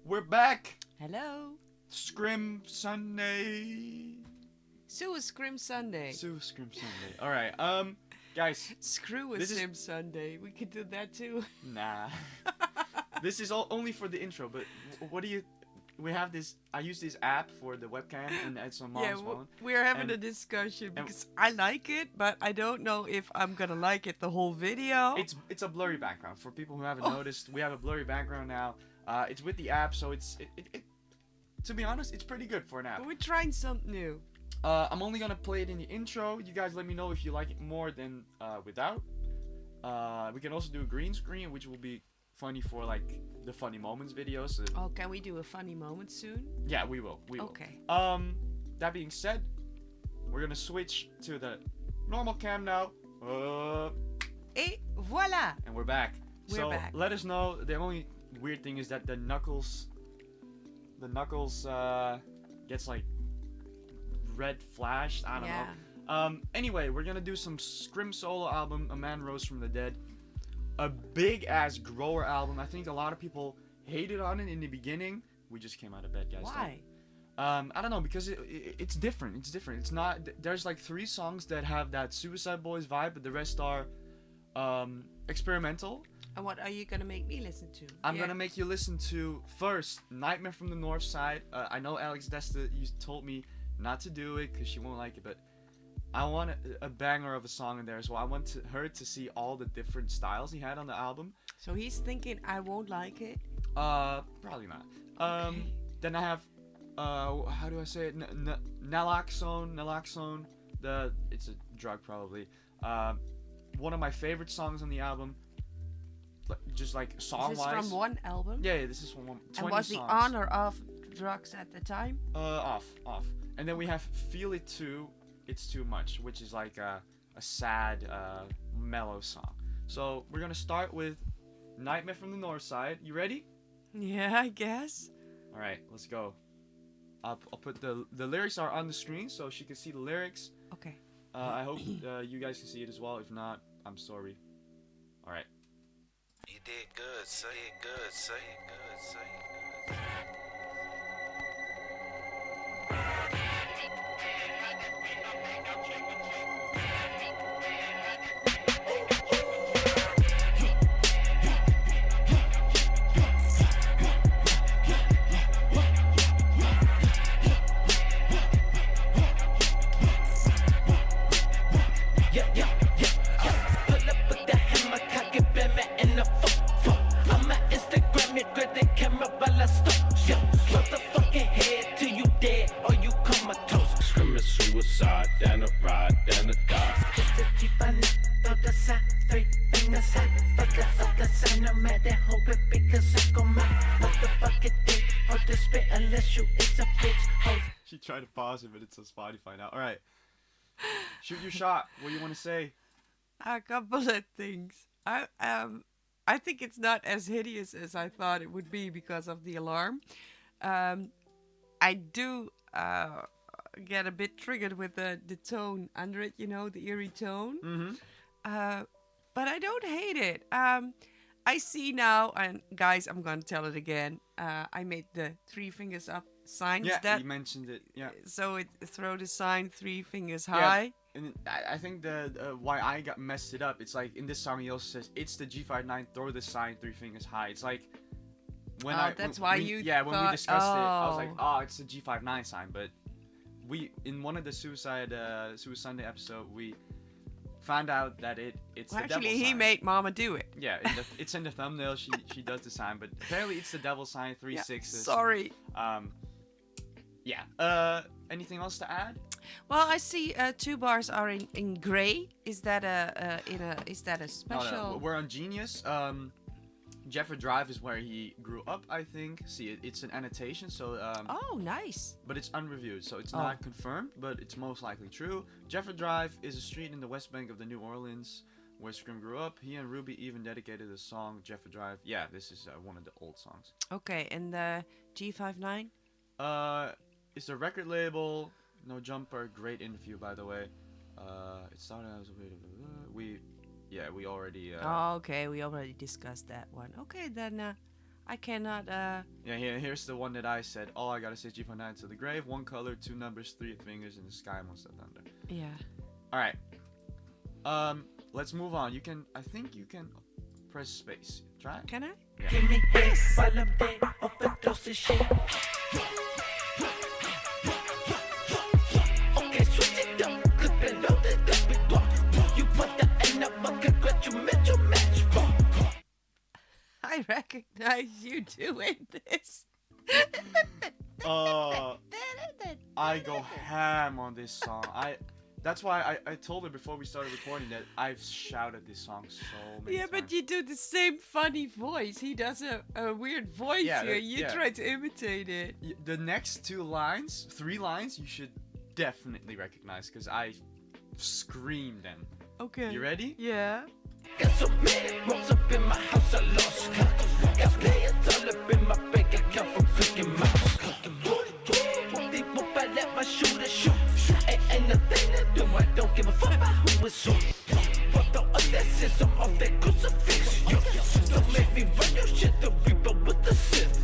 We're back. Hello. Scrim Sunday. Scrim Sunday. Scrim Sunday. All right. Guys. Screw a Sim Sunday. We could do that too. Nah. This is only for the intro. But what do you? We have this. I use this app for the webcam, and it's on mom's phone. We're having a discussion because I like it, but I don't know if I'm gonna like it the whole video. It's a blurry background for people who haven't noticed. We have a blurry background now. It's with the app, so it's to be honest, it's pretty good for an app. We're trying something new. I'm only gonna play it in the intro. You guys let me know if you like it more than without. We can also do a green screen, which will be funny for like the funny moments videos. Oh, can we do a funny moment soon? Yeah, we will. Okay. That being said, we're gonna switch to the normal cam now. Et voila! And we're back. We're back. Let us know. The only weird thing is that the knuckles gets like red flashed. I don't know. Anyway, we're gonna do some Scrim solo album, A Man Rose from the Dead. A big ass grower album. I think a lot of people hated on it in the beginning. We just came out of bed, guys. Why? I don't know, because it's different. It's different. It's not. There's like 3 songs that have that Suicideboys vibe, but the rest are experimental. And what are you gonna make me listen to? I'm gonna make you listen to first Nightmare from the North Side. I know xxxtentacion, you told me not to do it because she won't like it, but I want a banger of a song in there as well. I want her to see all the different styles he had on the album. So he's thinking I won't like it? Probably not. Okay. Then I have, how do I say it? Naloxone. It's a drug probably. One of my favorite songs on the album. Just like song-wise. Is this from one album? Yeah, this is from one. 20 and was songs. the honor of drugs at the time? Off. And then we have Feel It Too, It's Too Much, which is like a sad, mellow song. So we're gonna start with Nightmare from the North Side. You ready? Yeah, I guess. All right, let's go. I'll put the lyrics are on the screen so she can see the lyrics. Okay. I hope you guys can see it as well. If not, I'm sorry. All right. You did good, say it good, say it good, say it good. Suicide, then a ride, then a die. Just a Jeep, I throw the side, 3 fingers high. Fuck the other side, no matter how it because I go mad. Motherfucker dick, hold the spit unless you is a bitch. Hold. She tried to pause it, but it's on Spotify now. All right. Shoot your shot. What do you want to say? A couple of things. I think it's not as hideous as I thought it would be because of the alarm. I do get a bit triggered with the tone under it, you know, the eerie tone. Mm-hmm. But I don't hate it. I see now, and guys, I'm gonna tell it again. I made the 3 fingers up sign. Yeah, you mentioned it. Yeah. So it throw the sign 3 fingers high. And I think the why I got messed it up. It's like in this song he also says it's the G59. Throw the sign 3 fingers high. It's like when that's when why we, you yeah when we thought, discussed it, I was like, oh, it's the G59 sign. But we in one of the Suicide Sunday episode we found out that it's well, the devil actually, he sign. made Mama do it. Yeah, it's in the thumbnail. She does the sign, but apparently it's the devil sign 3 sixes. Sorry. Yeah. Anything else to add? Well, I see 2 bars are in gray. Is that a special? No, we're on Genius. Jeffrey Drive is where he grew up, I think. See, it's an annotation, so Oh, nice. but it's unreviewed, so it's not confirmed, but it's most likely true. Jeffrey Drive is a street in the West Bank of the New Orleans where Scrim grew up. He and Ruby even dedicated a song, Jeffrey Drive. Yeah, this is one of the old songs. Okay, and the G59? It's a record label. No Jumper, great interview, by the way. It started as we already. Oh, okay, we already discussed that one. Okay, then I cannot. Yeah, here's the one that I said. All I gotta say is G for 9 to the grave. 1 color, 2 numbers, 3 fingers in the sky, 1 step thunder. Yeah. All right. Let's move on. You can. I think you can press space. Try it. Can I? Yeah. Give me head while I'm dead, overdose this shit. Okay, switch it up, clip and load it up with what? You put the end up, but congratulate your match, bro. I recognize you doing this. I go ham on this song. That's why I told her before we started recording that I've shouted this song so many times. But you do the same funny voice. He does a weird voice here. You try to imitate it. The next 3 lines, you should definitely recognize because I screamed them. Okay. You ready? Yeah. Got so many rolls up in my house, I lost count. Got players all up in my bank account from clicking mouse. They whoop, I let my shooter shoot. Ain't nothing to do, I don't give a fuck about who is who. But the other system of that crucifix. Don't make me run your shit, the reaper with the sith.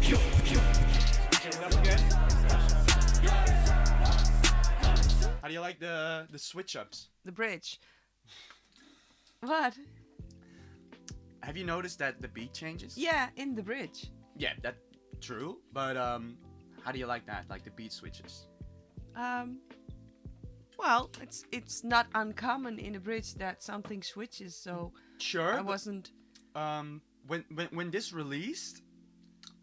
How do you like the switch ups? The bridge. What? Have you noticed that the beat changes? Yeah, in the bridge. Yeah, that's true. But how do you like that? Like the beat switches? Well, it's not uncommon in a bridge that something switches, so Sure. I wasn't. When this released,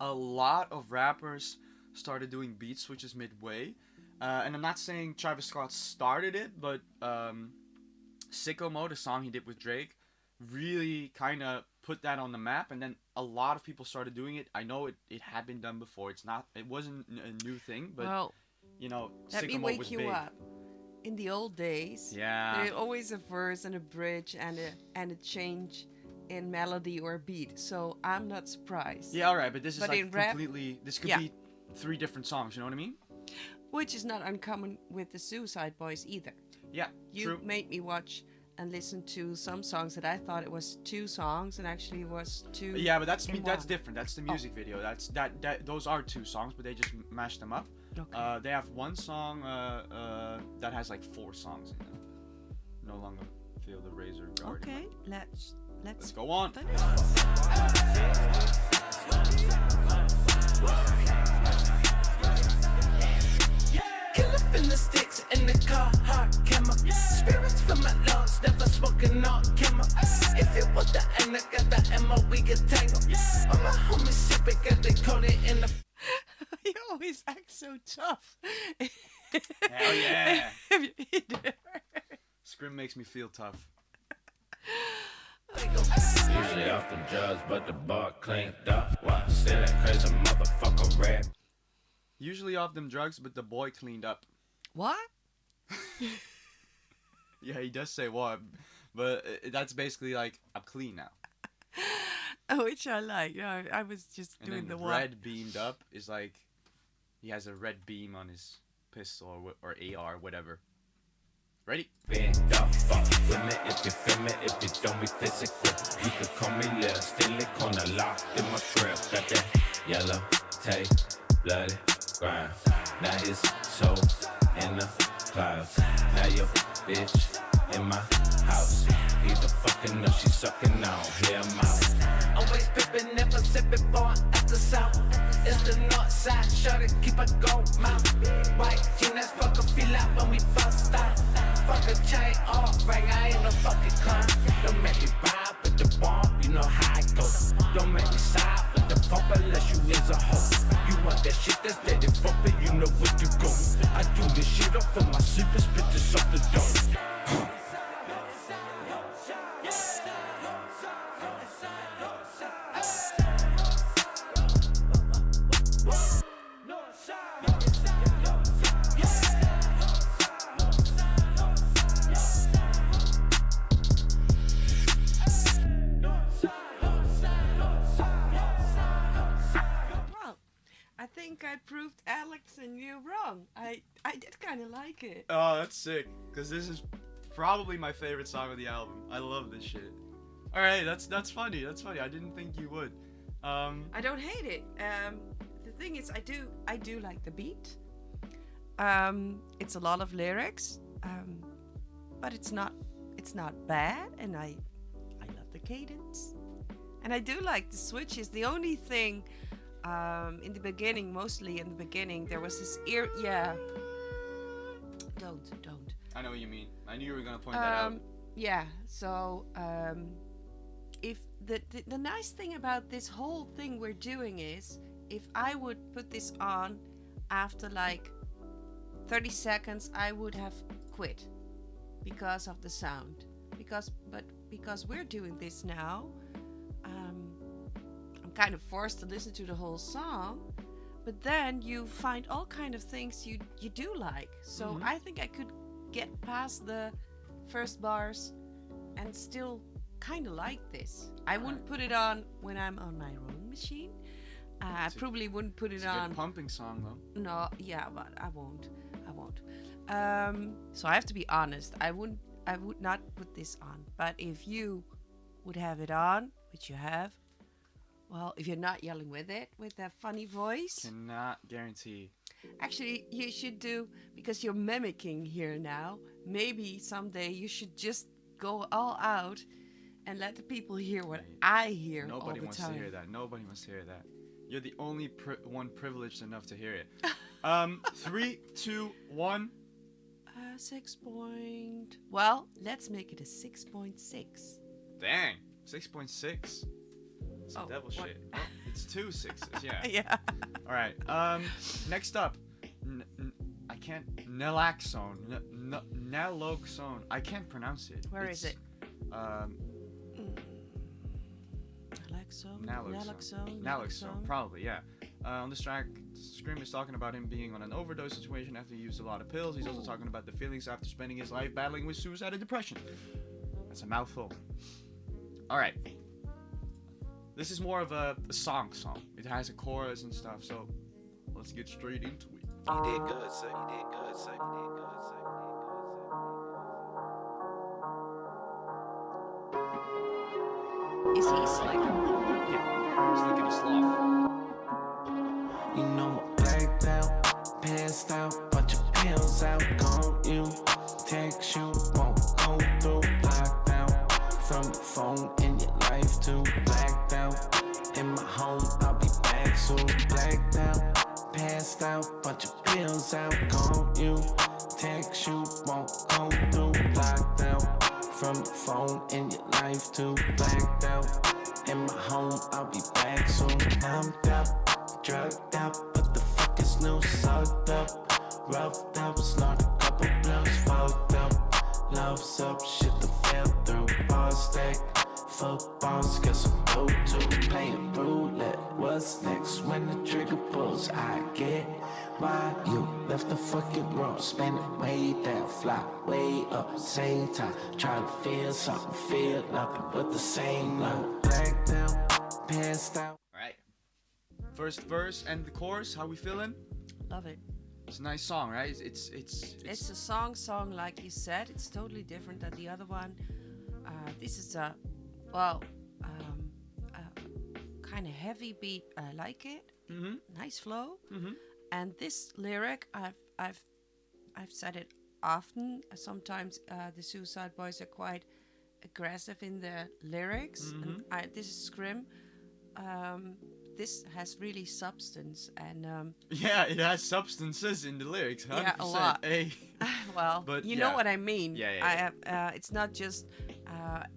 a lot of rappers started doing beat switches midway. And I'm not saying Travis Scott started it, but Sicko Mode, the song he did with Drake, really kind of put that on the map, and then a lot of people started doing it. I know it had been done before. It wasn't a new thing, but Well, you know, let Sicko me Mode wake was you big. up. In the old days, Yeah. there's always a verse and a bridge and a change in melody or beat. So I'm not surprised. Yeah, all right, but this is But like in rap- completely. This could Yeah. be 3 different songs. You know what I mean? Which is not uncommon with the Suicideboys either. Yeah. You True. made me watch and listen to some songs that I thought it was 2 songs and actually it was 2. Yeah, but that's in that's one. different. That's the music video. That those are 2 songs, but they just mashed them up. Okay. They have 1 song that has like 4 songs in them. No longer feel the razor guard. Okay, let's Let's go on. Killer in the sticks in the car, hard camera. Spirits from my lungs, never smoking on camera. If it was the end, I got the ammo, we get tangled. All my homies sip it, got they call it in the. You always act so tough. Hell yeah. Have you either? Scrim makes me feel tough. Usually off them drugs, but the bar cleaned up. Why still that crazy motherfucker rap? Usually off them drugs, but the boy cleaned up. What? Yeah, he does say what, but that's basically like I'm clean now. Which I like. Yeah, I was just And doing then the one. red beamed up is like he has a red beam on his pistol or AR, whatever. Ready? Bend up, fuck with me if you feel me, if you don't be physical. You can call me Lil, still it corner locked in my crib. Got that yellow tape, bloody grind. Now his soul in the clouds. Now your bitch in my house. Either fucking or she sucking, I don't hear him out. Always pippin', never sippin', born at the south. It's the north side, shut it, keep a gold mouth. White jean, that's fucking feel out when we bust out. Fuck a chain off, ring, I ain't no fucking clown. Don't make me ride with the bomb, you know how it goes. Don't make me side with the pump unless you is a hoe. You want that shit that's steady bumpin', you know where you go. I do this shit up for my sleeping, spit this off the dome. Well, I think I proved Alex and you wrong. I did kind of like it. Oh, that's sick. Cause this is probably my favorite song of the album. I love this shit. All right, that's funny. That's funny. I didn't think you would. I don't hate it. The thing is, I do like the beat. It's a lot of lyrics, but it's not bad, and I love the cadence, and I do like the switches. The only thing, in the beginning, mostly in the beginning, there was this Don't. I know what you mean. I knew you were gonna point that out. Yeah. So, if the nice thing about this whole thing we're doing is, if I would put this on after like 30 seconds, I would have quit because of the sound. Because we're doing this now, I'm kind of forced to listen to the whole song. But then you find all kind of things you do like. So I think I could get past the first bars and still kind of like this. I wouldn't put it on when I'm on my rowing machine. I probably wouldn't put it on. It's a good pumping song though. No, yeah, but I won't. So I have to be honest. I would not put this on. But if you would have it on, which you have, well, if you're not yelling with it, with that funny voice. Cannot guarantee. Actually, you should do, because you're mimicking here now. Maybe someday you should just go all out and let the people hear what I hear all the time. Nobody wants to hear that. Nobody wants to hear that. You're the only one privileged enough to hear it. 3, 2, 1. 6 point. Well, let's make it a 6.6. Dang, 6.6. It's Oh, devil what? shit. Oh, it's 2 6s. Yeah. Yeah. All right. Next up, I can't. Naloxone. Naloxone. I can't pronounce it. Where is it? Naloxone. Probably. Yeah. On this track, Scrim is talking about him being on an overdose situation after he used a lot of pills. He's also talking about the feelings after spending his life battling with suicide and depression. That's a mouthful. All right. This is more of a song. It has a chorus and stuff, so let's get straight into it. You did good, son. You did good, son. You did good, son. Is he slick? Yeah. Just look at the sloth. You know I'm blacked out, passed out, bunch of pills out, gone you. Text you, won't go through, blocked out. From your phone in your life too, blacked out. In my home, I'll be back soon, blacked out. Passed out, bunch of pills out, gone you. Text you, won't go through, blocked out. From your phone in your life too, blacked out. In my home, I'll be back soon. I'm up, drugged up, but the fuck is new, sucked up. Roughed up, snort a couple blunts, fucked up. Love's up, shit that fell through, ball stack. Football skills some go-to, playing roulette. What's next when the trigger pulls? I get why you left the fucking room, spin it way down, fly way up, same time. Trying to feel something, feel nothing but the same note. Blacked out, passed out. Alright. First verse and the chorus, how we feeling? Love it. It's a nice song, right? It's a song like you said. It's totally different than the other one. This is a kind of heavy beat. I like it. Nice flow. And this lyric, I've said it often. Sometimes the Suicideboys are quite aggressive in their lyrics. And this is Scrim. This has really substance, and yeah, it has substances in the lyrics. 100%. Yeah, a lot. Hey. Well, but you know what I mean. Yeah. It's not just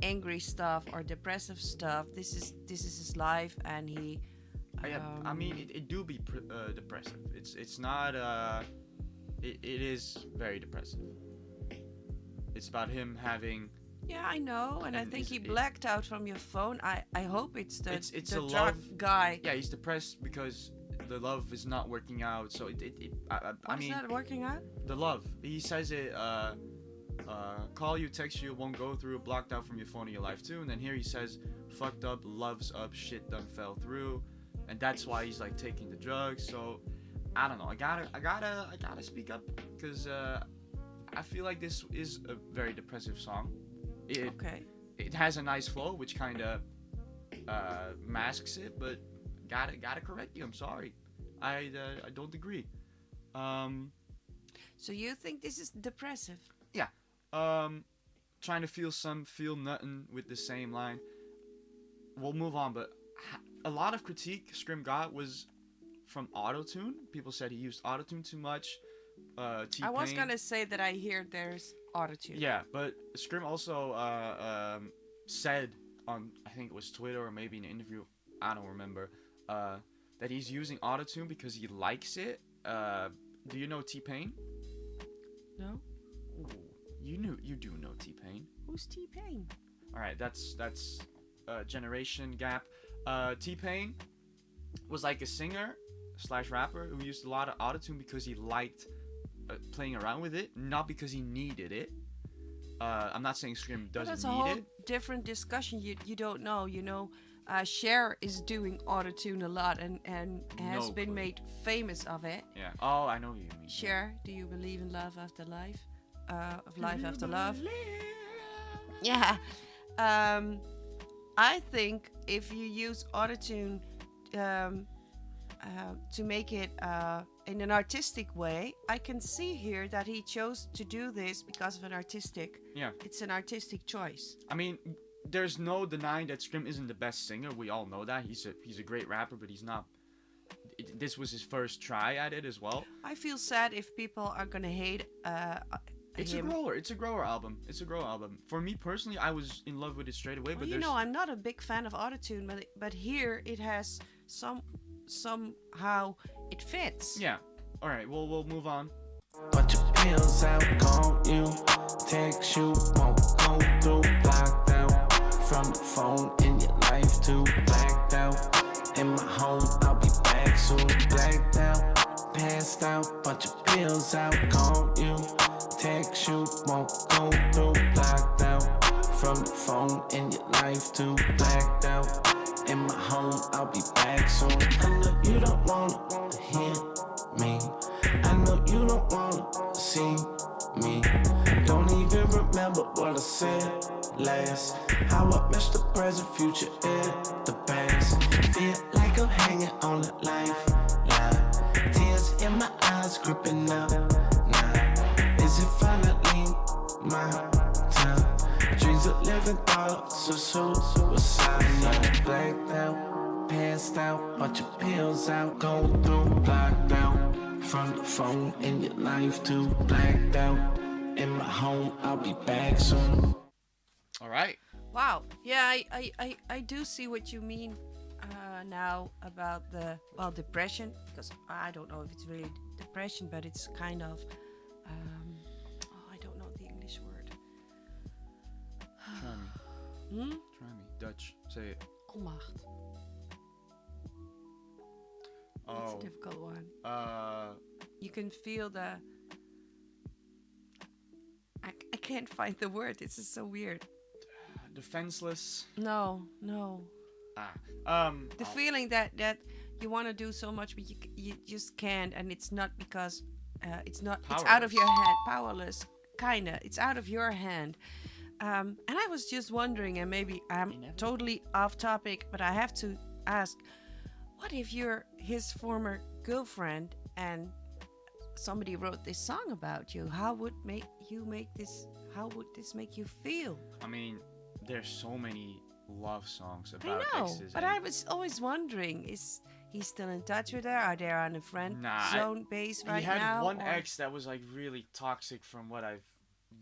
angry stuff or depressive stuff. This is his life, and he. I mean, it do be depressive. It's not. It is very depressive. It's about him having. Yeah, I know, and I think he blacked out from your phone. I hope it's the it's the a drug love guy. Yeah, he's depressed because the love is not working out. So I mean, not working out? The love. He says it. Call you, text you, won't go through. Blocked out from your phone in your life too. And then here he says, fucked up, love's up, shit done fell through, and that's why he's like taking the drugs. So I don't know. I gotta speak up because I feel like this is a very depressive song. It has a nice flow, which kind of masks it, but gotta correct you. I'm sorry. I don't agree. So you think this is depressive? Yeah. Trying to feel nothing with the same line. We'll move on, but a lot of critique Scrim got was from autotune. People said he used autotune too much. T-Pain. I was gonna say that I hear there's autotune. Yeah, but Scrim also said on, I think it was Twitter or maybe an interview, I don't remember, that he's using autotune because he likes it. Do you know T-Pain? No. Ooh, you do know T-Pain. Who's T-Pain? All right, that's generation gap. T-Pain was like a singer / rapper who used a lot of autotune because he liked playing around with it, not because he needed it. I'm not saying Scrim doesn't That's a need whole it. different discussion. You don't know. You know, Cher is doing autotune a lot and has No been clue. made famous of it. Yeah. Oh, I know who you mean. Cher, do you believe in love after life? Of life after love? Yeah. I think if you use autotune to make it in an artistic way, I can see here that he chose to do this because of an artistic. Yeah. It's an artistic choice. I mean, there's no denying that Scrim isn't the best singer. We all know that. He's a great rapper, but he's not. This was his first try at it as well. I feel sad if people are gonna hate It's him. a grower. It's a grower album. It's a grower album. For me personally, I was in love with it straight away. Well, But you there's know, I'm not a big fan of autotune, but here it has somehow it fits. yeah. All right. We'll move on. Bunch of pills out, call you. Text you, won't go through. Blocked out from the phone in your life too. Blacked out in my home, I'll be back soon. Blacked out, passed out. Bunch of pills out, call you. Text you, won't go through. Blocked out from the phone in your life too. Blacked out in my home, I'll be back soon. I know you don't wanna hear me. I know you don't wanna see me. Don't even remember what I said last. How I missed the present, future, and the past. Feel like I'm hanging on the lifeline. Tears in my eyes, gripping up now. Is it finally my time? Dreams of living, thoughts of suicide. I'm blacked out, passed out, bunch of pills out, going through, blocked out. From the phone in your life too, blacked out. In my home, I'll be back soon. All right. Wow. Yeah, I do see what you mean now about the depression, because I don't know if it's really depression, but it's kind of I don't know the English word. Try me. Try me. Dutch. Say it. Onmacht. That's a difficult one. You can feel the. I can't find the word. This is so weird. Defenseless. No. The feeling that you want to do so much, but you just can't, and it's not because it's not. It's out of your hand. Powerless, kinda. It's out of your hand. And I was just wondering, and maybe I'm totally off topic, but I have to ask. What if you're his former girlfriend and somebody wrote this song about you? How would this? How would this make you feel? I mean, there's so many love songs I about know, exes. but I was always wondering: is he still in touch with her? Are they on a friend zone base right now? He had one ex that was like really toxic, from what I've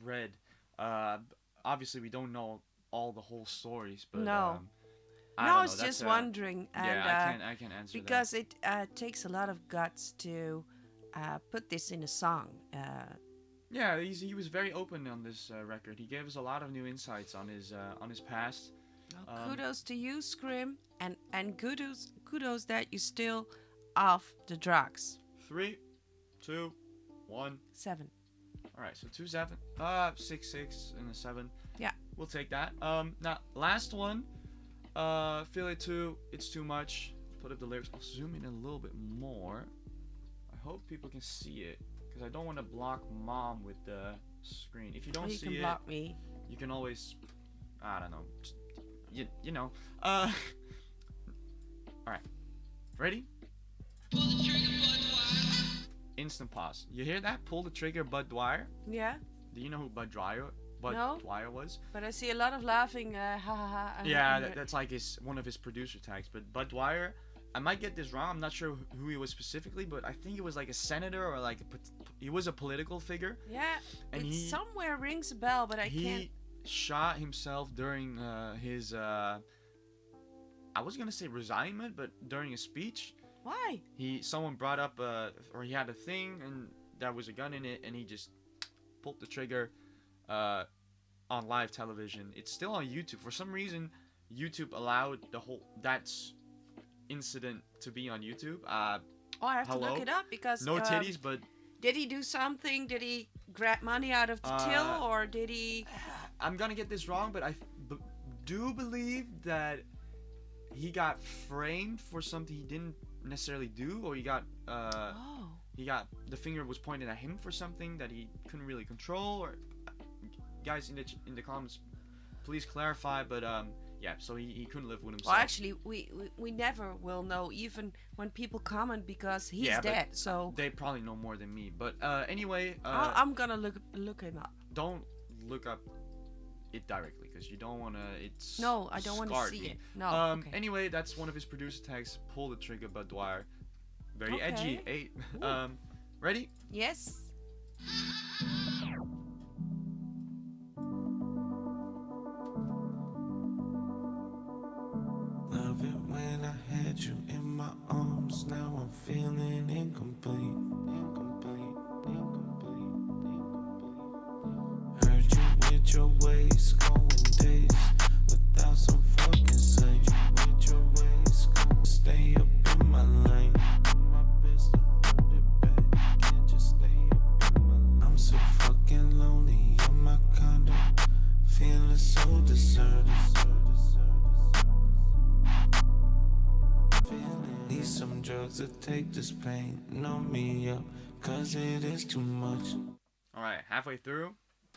read. Obviously, we don't know all the whole stories, but no. I was just wondering, and yeah, I can answer because it takes a lot of guts to put this in a song. Yeah, he was very open on this record. He gave us a lot of new insights on his past. Well, kudos to you, Scrim, and kudos that you still off the drugs. 3, 2, 1. 7. All right, so 2, 7, 6, 6, and a 7. Yeah, we'll take that. Now last one. Feel it too. It's too much. Put up the lyrics. I'll zoom in a little bit more. I hope people can see it, because I don't want to block Mom with the screen. If you don't see it, you can block me. You can always, I don't know. You know. All right. Ready? Instant pause. You hear that? Pull the trigger, Bud Dwyer. Yeah. Do you know who Bud Dwyer? No. Dwyer was? But I see a lot of laughing. Ha ha ha. Yeah, that's like one of his producer tags. But Bud Dwyer, I might get this wrong. I'm not sure who he was specifically, but I think it was like a senator or like he was a political figure. Yeah. And it he somewhere rings a bell, but I can't. He shot himself during his I was gonna say resignment, but during a speech. Why? Someone brought up or he had a thing and there was a gun in it, and he just pulled the trigger on live television. It's still on YouTube. For some reason, YouTube allowed that incident to be on YouTube. I have to look it up because no titties, but did he do something? Did he grab money out of the till, or did he? I'm gonna get this wrong, but I do believe that he got framed for something he didn't necessarily do, or he got the finger was pointed at him for something that he couldn't really control. Or guys in the comments, please clarify. But yeah, so he couldn't live with himself. Well, actually, we never will know, even when people comment, because he's dead. So they probably know more than me. But anyway, I'm gonna look him up. Don't look up it directly, because you don't want to. No, I don't want to see it. No. Okay. Anyway, that's one of his producer tags. Pull the trigger, Bud Dwyer. Very Okay. edgy. Hey. Ready? Yes. Love it when I had you in my arms. Now I'm feeling incomplete. Heard you with your ways going days without some fucking sense. With your ways going, stay up in my lane. My best to hold it back. Can't just stay up in my lane. I'm so fucking lonely in my condo, feeling so deserted. Need some drugs to take this pain, numb me up, cause it is too much. Alright, halfway through.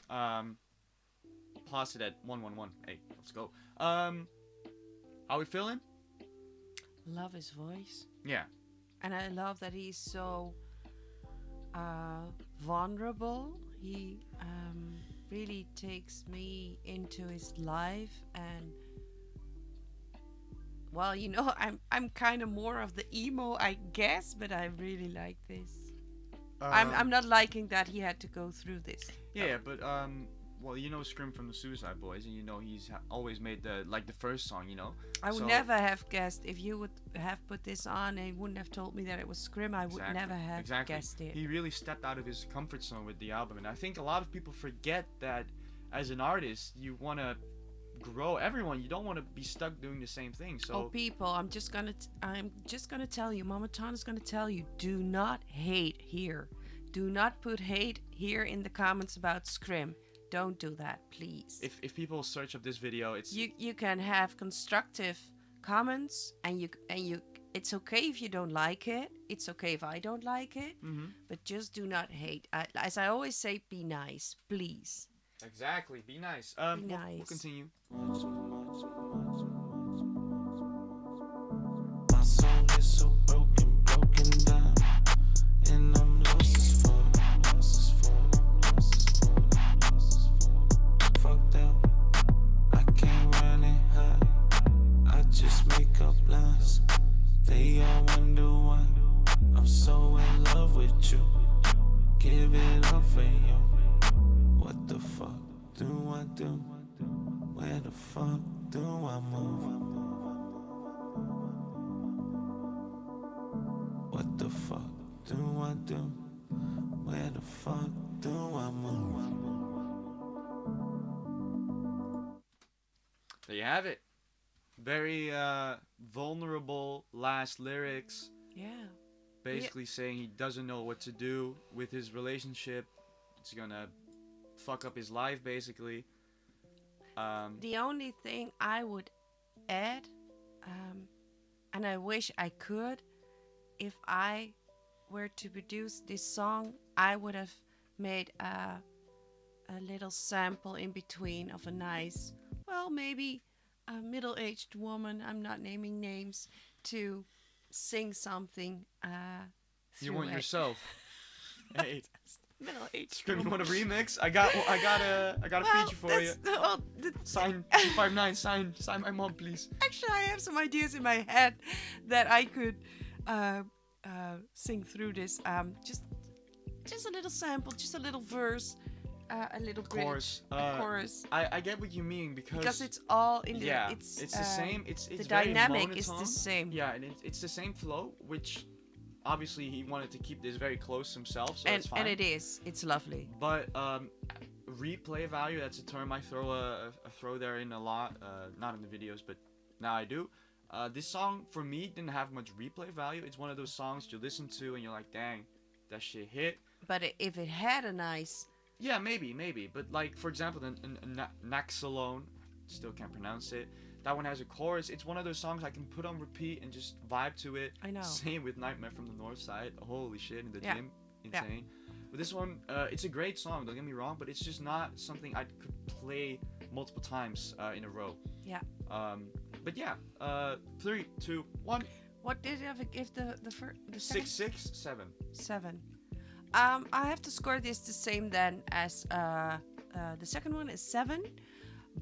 Pause it at 111. Hey, let's go. How we feeling? Love his voice. Yeah. And I love that he's so vulnerable. He really takes me into his life, and well, you know, I'm kind of more of the emo, I guess, but I really like this. I'm not liking that he had to go through this. Yeah, but well, you know Scrim from the Suicideboys, and you know he's always made the first song, you know. I would never have guessed if you would have put this on and wouldn't have told me that it was Scrim. I would never have guessed it. He really stepped out of his comfort zone with the album, and I think a lot of people forget that as an artist, you want to grow. Everyone, you don't want to be stuck doing the same thing. So oh, people, I'm just gonna tell you, MommaTaunT is gonna tell you, do not hate here. Do not put hate here in the comments about Scrim. Don't do that, please. If people search up this video, it's you can have constructive comments, and you it's okay if you don't like it. It's okay if I don't like it. But just do not hate. As I always say, be nice, please. Exactly. Be nice. Be nice. We'll continue. My soul is so broken down, and I'm lost as fuck. Fucked up, I can't run it high. I just make up lines. They all wonder why I'm so in love with you. Give it up for you. What the fuck do I do? Where the fuck do I move? What the fuck do I do? Where the fuck do I move? There you have it. Very vulnerable last lyrics. Yeah. Basically saying he doesn't know what to do with his relationship. It's gonna fuck up his life, basically. The only thing I would add, and I wish I could, if I were to produce this song, I would have made a little sample in between of a nice, well, maybe a middle-aged woman, I'm not naming names, to sing something. You through want it. yourself. Hey, Middle-aged. Scrim, you woman. want a remix? I got a feature for you. Sign 259. Sign my mom, please. Actually, I have some ideas in my head that I could sing through this. Just a little sample, just a little verse, a little bridge, Chorus. a chorus. I get what you mean because Because it's all in the. yeah, It's the same. It's the very dynamic is monotone. the same. Yeah, and it's the same flow, which obviously he wanted to keep this very close himself, so and it's fine. and it is. It's lovely. But replay value, that's a term I throw there in a lot. Not in the videos, but now I do. This song for me didn't have much replay value. It's one of those songs you listen to and you're like, dang, that shit hit. But if it had a nice. Yeah, maybe. But like, for example, Naxolone, still can't pronounce it. That one has a chorus. It's one of those songs I can put on repeat and just vibe to it. I know. Same with Nightmare from the Northside. Holy shit, in the Yeah. gym. Insane. But this one, it's a great song, don't get me wrong, but it's just not something I could play multiple times in a row. Yeah. But yeah, 3, 2, 1. What did you give the second? 6, 6, 7. 7. I have to score this the same then as the second one is 7.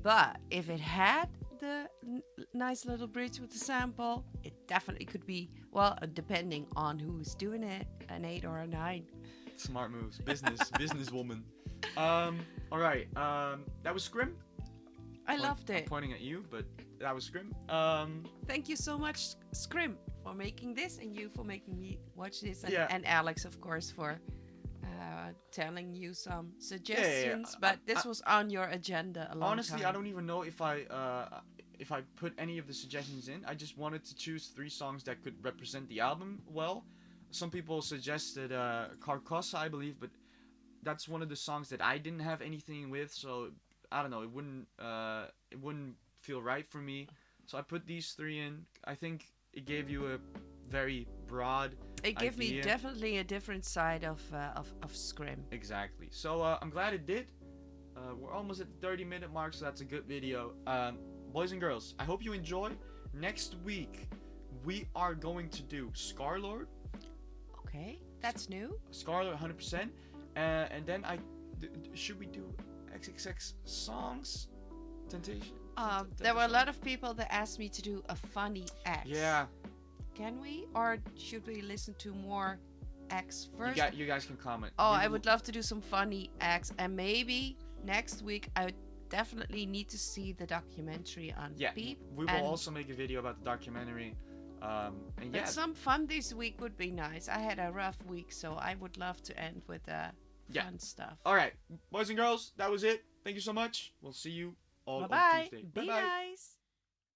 But if it had the nice little bridge with the sample, it definitely could be, well, depending on who's doing it, an 8 or a 9. Smart moves. Businesswoman. Alright, that was Scrim. I loved I'm it. pointing at you, but that was Scrim. Thank you so much, Scrim, for making this, and you for making me watch this, and, Yeah. and Alex, of course, for telling you some suggestions. But this was on your agenda a long Honestly, time. I don't even know if I put any of the suggestions in. I just wanted to choose 3 songs that could represent the album well. Some people suggested Carcosa, I believe, but that's one of the songs that I didn't have anything with, so I don't know. It wouldn't feel right for me. So I put these 3 in. I think it gave you a very broad. It gave me idea. definitely a different side of Scrim. Exactly. So I'm glad it did. We're almost at the 30-minute mark, so that's a good video. Boys and girls, I hope you enjoy. Next week, we are going to do Scarlxrd. Okay, that's new. Scarlxrd 100%. And then should we do XXX songs? Temptation? There were a lot of people that asked me to do a funny X. Yeah. Can we? Or should we listen to more X first? You guys can comment. Oh, I would love to do some funny X. And maybe next week I would definitely need to see the documentary on Beep. We will also make a video about the documentary. And but some fun this week would be nice. I had a rough week, so I would love to end with fun stuff. Alright, boys and girls, that was it. Thank you so much. We'll see you all on Bye-bye. Tuesday. Be nice.